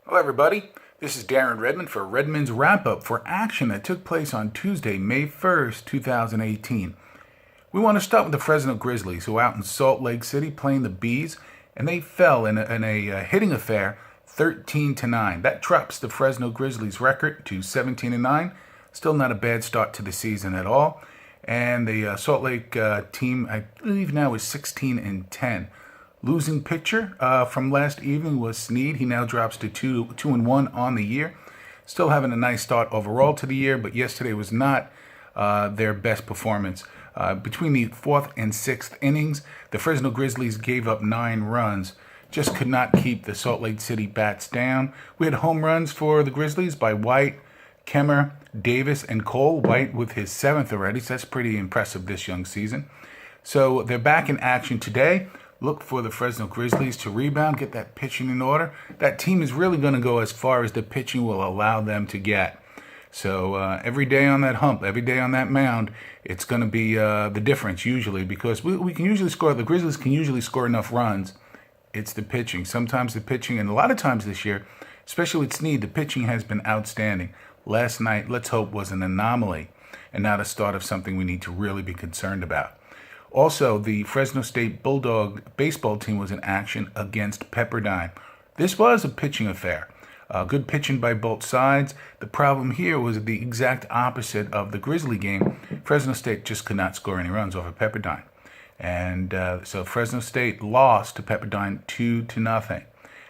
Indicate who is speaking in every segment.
Speaker 1: Hello, everybody. This is Darren Redmond for Redmonds Wrap Up for action that took place on Tuesday, May 1st, 2018. We want to start with the Fresno Grizzlies, who are out in Salt Lake City playing the Bees, and they fell in a hitting affair 13-9. That drops the Fresno Grizzlies record to 17-9. Still not a bad start to the season at all. And the Salt Lake team, I believe now, is 16-10. Losing pitcher from last evening was Snead. He now drops to 2-1 on the year. Still having a nice start overall to the year, but yesterday was not their best performance. Between the fourth and sixth innings, the Fresno Grizzlies gave up 9 runs. Just could not keep the Salt Lake City bats down. We had home runs for the Grizzlies by White, Kemmer, Davis, and Cole. White with his 7th already, so that's pretty impressive this young season. So they're back in action today. Look for the Fresno Grizzlies to rebound, get that pitching in order. That team is really going to go as far as the pitching will allow them to get. So every day on that hump, every day on that mound, it's going to be the difference usually, because we can usually score, the Grizzlies can usually score enough runs. It's the pitching. Sometimes the pitching, and a lot of times this year, especially with Snead, the pitching has been outstanding. Last night, let's hope, was an anomaly and not a start of something we need to really be concerned about. Also, the Fresno State Bulldog baseball team was in action against Pepperdine. This was a pitching affair. Good pitching by both sides. The problem here was the exact opposite of the Grizzly game. Fresno State just could not score any runs over Pepperdine. And so Fresno State lost to Pepperdine 2-0.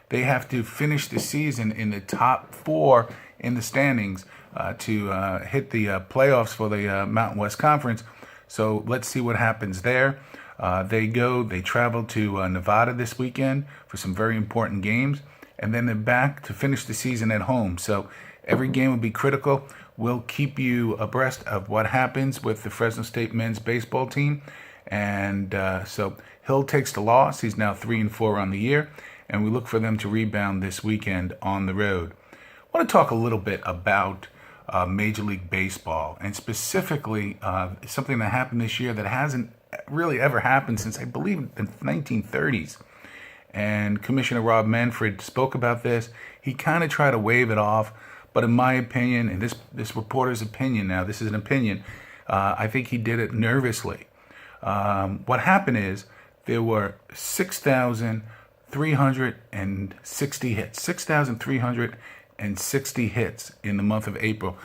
Speaker 1: They have to finish the season in the top 4 in the standings to hit the playoffs for the Mountain West Conference. So let's see what happens there. They travel to Nevada this weekend for some very important games, and then they're back to finish the season at home. So every game will be critical. We'll keep you abreast of what happens with the Fresno State men's baseball team. And so Hill takes the loss. He's now 3-4 on the year, and we look for them to rebound this weekend on the road. I want to talk a little bit about Major League Baseball, and specifically something that happened this year that hasn't really ever happened since, I believe, the 1930s. And Commissioner Rob Manfred spoke about this. He kind of tried to wave it off, but in my opinion, and this reporter's opinion now, this is an opinion, I think he did it nervously. What happened is there were 6,360 hits. 6,360 hits in the month of April,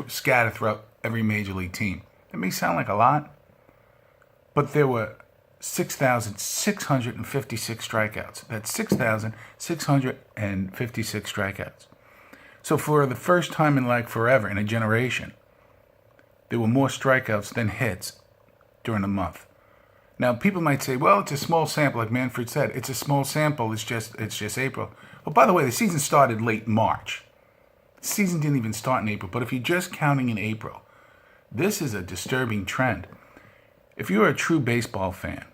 Speaker 1: scattered throughout every major league team. That may sound like a lot, but there were 6,656 strikeouts. That's 6,656 strikeouts. So for the first time in like forever, in a generation, there were more strikeouts than hits during the month. Now, people might say, well, it's a small sample, like Manfred said. It's a small sample. It's just April. Well, by the way, the season started late March. The season didn't even start in April. But if you're just counting in April, this is a disturbing trend. If you're a true baseball fan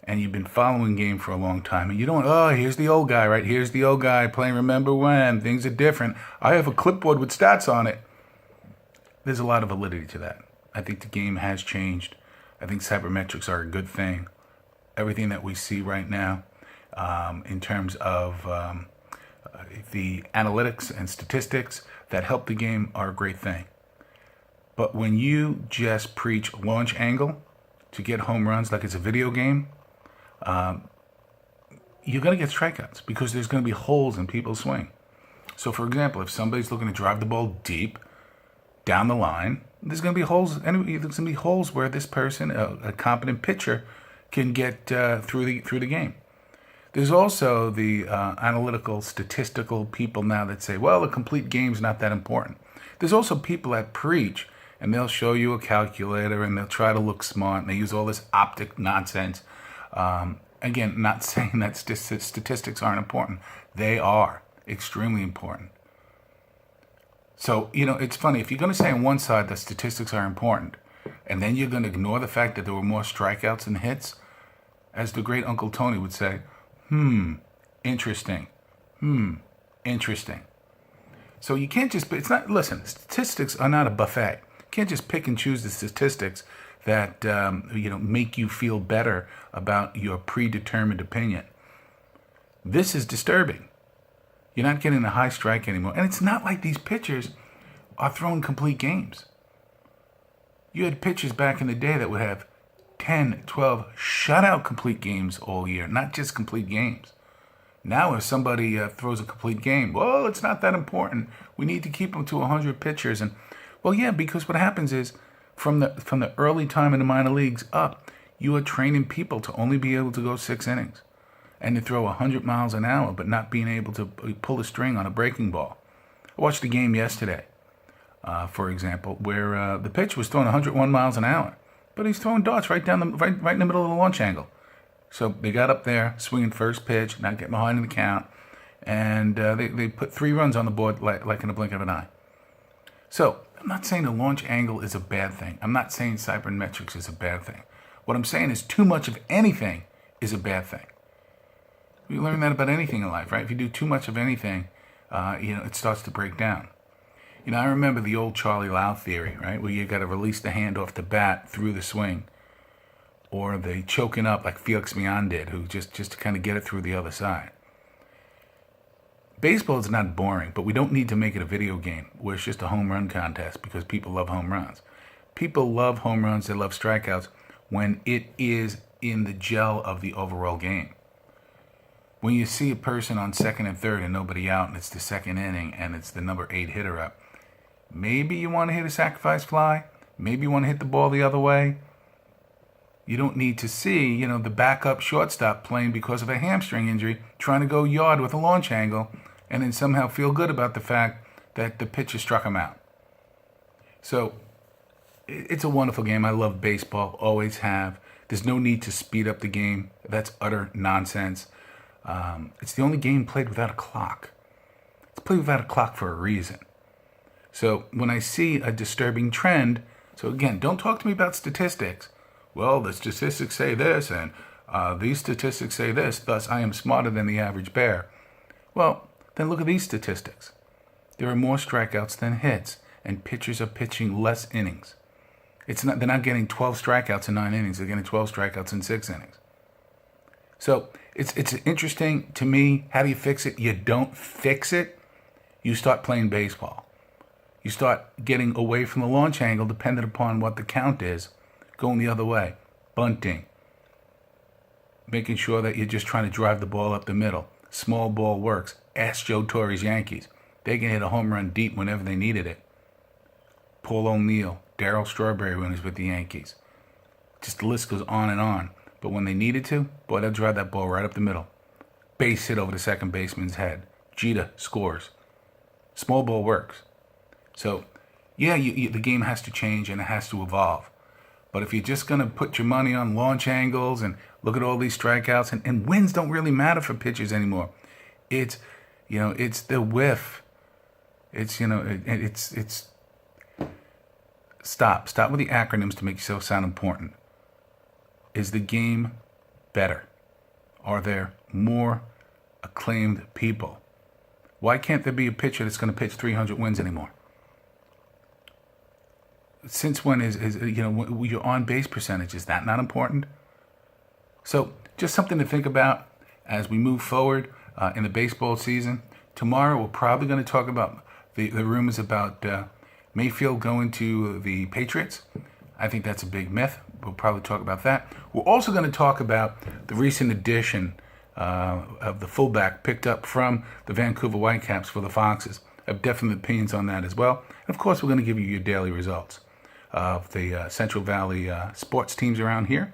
Speaker 1: and you've been following the game for a long time, and you don't, here's the old guy, right? Here's the old guy playing Remember When. Things are different. I have a clipboard with stats on it. There's a lot of validity to that. I think the game has changed. I think sabermetrics are a good thing. Everything that we see right now in terms of the analytics and statistics that help the game are a great thing. But when you just preach launch angle to get home runs like it's a video game, you're going to get strikeouts because there's going to be holes in people's swing. So, for example, if somebody's looking to drive the ball deep down the line, there's going to be holes. There's going to be holes where this person, a competent pitcher, can get through the game. There's also the analytical, statistical people now that say, well, a complete game's not that important. There's also people that preach, and they'll show you a calculator, and they'll try to look smart, and they use all this optic nonsense. Again, not saying that statistics aren't important. They are extremely important. So, it's funny. If you're going to say on one side that statistics are important, and then you're going to ignore the fact that there were more strikeouts than hits, as the great Uncle Tony would say, interesting. Interesting. So you can't just, listen, statistics are not a buffet. You can't just pick and choose the statistics that, make you feel better about your predetermined opinion. This is disturbing. You're not getting a high strike anymore. And it's not like these pitchers are throwing complete games. You had pitchers back in the day that would have 10, 12 shutout complete games all year, not just complete games. Now if somebody throws a complete game, well, it's not that important. We need to keep them to 100 pitchers. And, well, yeah, because what happens is from the early time in the minor leagues up, you are training people to only be able to go 6 innings and to throw 100 miles an hour, but not being able to pull a string on a breaking ball. I watched a game yesterday, for example, where the pitcher was throwing 101 miles an hour, but he's throwing darts right in the middle of the launch angle. So they got up there, swinging first pitch, not getting behind in the count, and they put 3 runs on the board like in a blink of an eye. So I'm not saying the launch angle is a bad thing. I'm not saying cybermetrics is a bad thing. What I'm saying is too much of anything is a bad thing. We learn that about anything in life, right? If you do too much of anything, it starts to break down. I remember the old Charlie Lau theory, right? Where you got to release the hand off the bat through the swing. Or they choking up like Felix Mian did, who just to kind of get it through the other side. Baseball is not boring, but we don't need to make it a video game where it's just a home run contest because people love home runs. People love home runs, they love strikeouts when it is in the gel of the overall game. When you see a person on second and third and nobody out and it's the second inning and it's the number 8 hitter up, maybe you want to hit a sacrifice fly, maybe you want to hit the ball the other way. You don't need to see, the backup shortstop playing because of a hamstring injury, trying to go yard with a launch angle, and then somehow feel good about the fact that the pitcher struck him out. So, it's a wonderful game. I love baseball, always have. There's no need to speed up the game. That's utter nonsense. It's the only game played without a clock. It's played without a clock for a reason. So, when I see a disturbing trend, so again, don't talk to me about statistics. Well, the statistics say this, and these statistics say this, thus I am smarter than the average bear. Well, then look at these statistics. There are more strikeouts than hits, and pitchers are pitching less innings. They're not getting 12 strikeouts in 9 innings, they're getting 12 strikeouts in 6 innings. So it's interesting to me. How do you fix it? You don't fix it. You start playing baseball. You start getting away from the launch angle dependent upon what the count is. Going the other way, bunting, making sure that you're just trying to drive the ball up the middle. Small ball works. Ask Joe Torre's Yankees. They can hit a home run deep whenever they needed it. Paul O'Neill, Darryl Strawberry when he was with the Yankees. Just the list goes on and on. But when they needed to, boy, they'll drive that ball right up the middle. Base hit over the second baseman's head. Jeter scores. Small ball works. So, yeah, the game has to change and it has to evolve. But if you're just going to put your money on launch angles and look at all these strikeouts, and wins don't really matter for pitchers anymore. It's the whiff. It's Stop with the acronyms to make yourself sound important. Is the game better? Are there more acclaimed people? Why can't there be a pitcher that's going to pitch 300 wins anymore? Since when is your on-base percentage, is that not important? So just something to think about as we move forward in the baseball season. Tomorrow we're probably going to talk about the rumors about Mayfield going to the Patriots. I think that's a big myth. We'll probably talk about that. We're also going to talk about the recent addition of the fullback picked up from the Vancouver Whitecaps for the Foxes. I have definite opinions on that as well. And of course, we're going to give you your daily results of the Central Valley sports teams around here.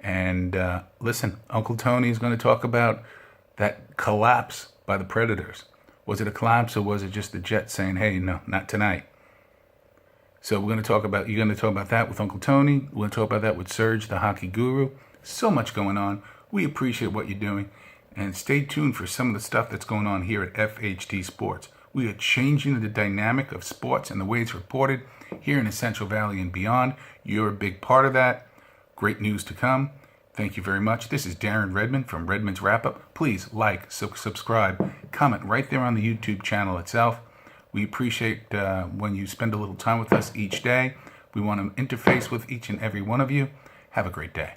Speaker 1: And listen, Uncle Tony is going to talk about that collapse by the Predators. Was it a collapse or was it just the Jets saying, hey, no, not tonight? So you're going to talk about that with Uncle Tony. We're going to talk about that with Serge, the hockey guru. So much going on. We appreciate what you're doing. And stay tuned for some of the stuff that's going on here at FHT Sports. We are changing the dynamic of sports and the way it's reported here in the Central Valley and beyond. You're a big part of that. Great news to come. Thank you very much. This is Darren Redmond from Redmonds Wrap Up. Please like, subscribe, comment right there on the YouTube channel itself. We appreciate when you spend a little time with us each day. We want to interface with each and every one of you. Have a great day.